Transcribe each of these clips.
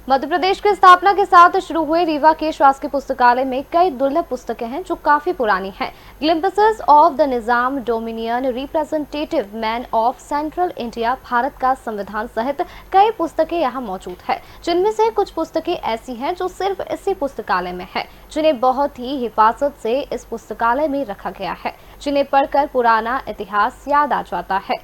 मध्य प्रदेश की स्थापना के साथ शुरू हुए रीवा के शासकीय पुस्तकालय में कई दुर्लभ पुस्तकें हैं जो काफी पुरानी हैं। Glimpses of the Nizam dominion, representative man of central India, Bharat का संविधान सहित कई पुस्तकें यहाँ मौजूद है, जिनमें से कुछ पुस्तकें ऐसी हैं जो सिर्फ इसी पुस्तकालय में है, जिन्हें बहुत ही हिफाजत से इस पुस्तकालय में रखा गया है, जिन्हें पढ़कर पुराना इतिहास याद आ जाता है।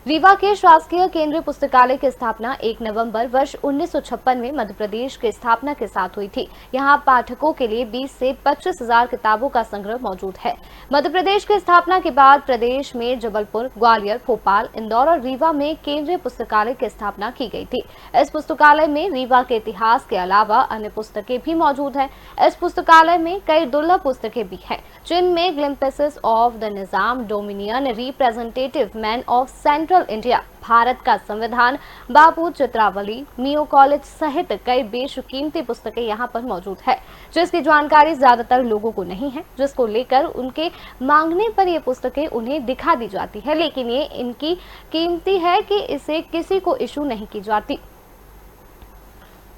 रीवा के शासकीय केंद्रीय पुस्तकालय की स्थापना 1 नवंबर वर्ष 1956 में मध्य प्रदेश की स्थापना के साथ हुई थी। यहाँ पाठकों के लिए 20 से 25 हजार किताबों का संग्रह मौजूद है। मध्य प्रदेश की स्थापना के बाद प्रदेश में जबलपुर, ग्वालियर, भोपाल, इंदौर और रीवा में केंद्रीय पुस्तकालय की स्थापना की गई थी। इस पुस्तकालय में रीवा के इतिहास के अलावा अन्य पुस्तकें भी मौजूद है। इस पुस्तकालय में कई दुर्लभ पुस्तकें भी हैं, जिनमें glimpses of the Nizam dominion, representative man of central India, Bharat का संविधान, बापू चित्रावली, मियो कॉलेज सहित कई बेशकीमती पुस्तकें यहाँ पर मौजूद है, जिसकी जानकारी ज्यादातर लोगों को नहीं है, जिसको लेकर उनके मांगने पर ये पुस्तकें उन्हें दिखा दी जाती है, लेकिन ये इनकी कीमती है कि इसे किसी को इशू नहीं की जाती।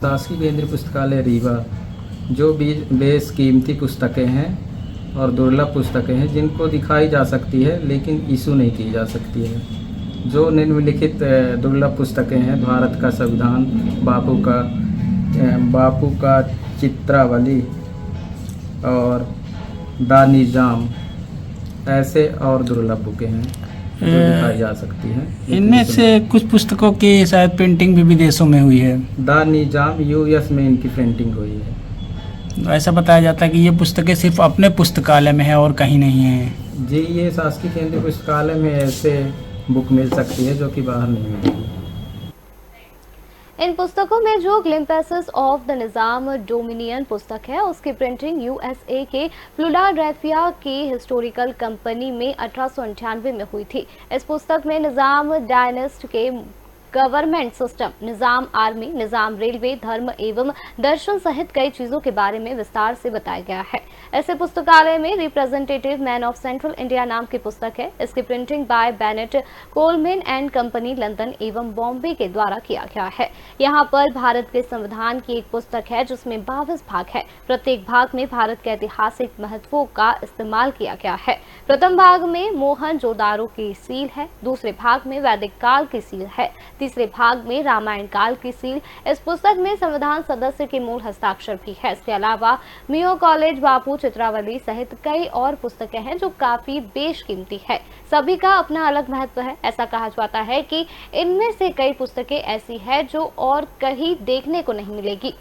शासकीय केंद्रीय पुस्तकालय रीवा जो बेस कीमती पुस्तकें हैं और दुर्लभ पुस्तकें हैं, जिनको दिखाई जा सकती है लेकिन इशू नहीं की जा सकती है। जो निम्नलिखित दुर्लभ पुस्तकें हैं: भारत का संविधान, बापू का चित्रावली और द निजाम, ऐसे और दुर्लभ बुकें हैं जो दिखाई जा सकती हैं। इनमें से कुछ पुस्तकों की शायद प्रिंटिंग भी विदेशों में हुई है। द निजाम यूएस में इनकी प्रिंटिंग हुई है। ऐसा बताया जाता है कि ये पुस्तकें सिर्फ अपने पुस्तकालय में है और कहीं नहीं है। जी, ये शासकीय केंद्रीय पुस्तकालय में ऐसे बुक मिल सकती है जो कि बाहर नहीं मिलेगी। इन पुस्तकों में जो glimpses of the Nizam dominion पुस्तक है, उसकी प्रिंटिंग यूएसए के फिलाडेल्फिया की हिस्टोरिकल कंपनी में 1898 में हुई थी। इस पुस्तक में निजाम डायनेस्ट के गवर्नमेंट सिस्टम, निजाम आर्मी, निजाम रेलवे, धर्म एवं दर्शन सहित कई चीजों के बारे में विस्तार से बताया गया है। ऐसे पुस्तकालय में representative man of central India नाम की पुस्तक है। इसकी printing by Bennett Coleman and company, London एवं बॉम्बे के द्वारा किया गया है। यहाँ पर भारत के संविधान की एक पुस्तक है जिसमें 22 भाग है। प्रत्येक भाग में भारत के ऐतिहासिक महत्वों का इस्तेमाल किया गया है। प्रथम भाग में मोहनजोदारो की सील है, दूसरे भाग में वैदिक काल की सील है, तीसरे भाग में रामायण काल की सील। इस पुस्तक में संविधान सदस्य के मूल हस्ताक्षर भी है। इसके अलावा मियो कॉलेज, बापू चित्रावली सहित कई और पुस्तकें हैं जो काफी बेशकीमती है। सभी का अपना अलग महत्व है। ऐसा कहा जाता है कि इनमें से कई पुस्तकें ऐसी है जो और कहीं देखने को नहीं मिलेगी।